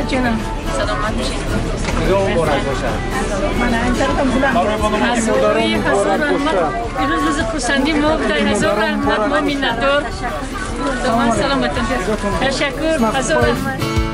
جانم. سلامت باشید. روز مبارک باشه. من انتظارم بودم. هزار رحمت. امروز روز خورسندی ما بوده. هزار رحمت ما میندار. من سلامتم. تشکر. هزار رحمت.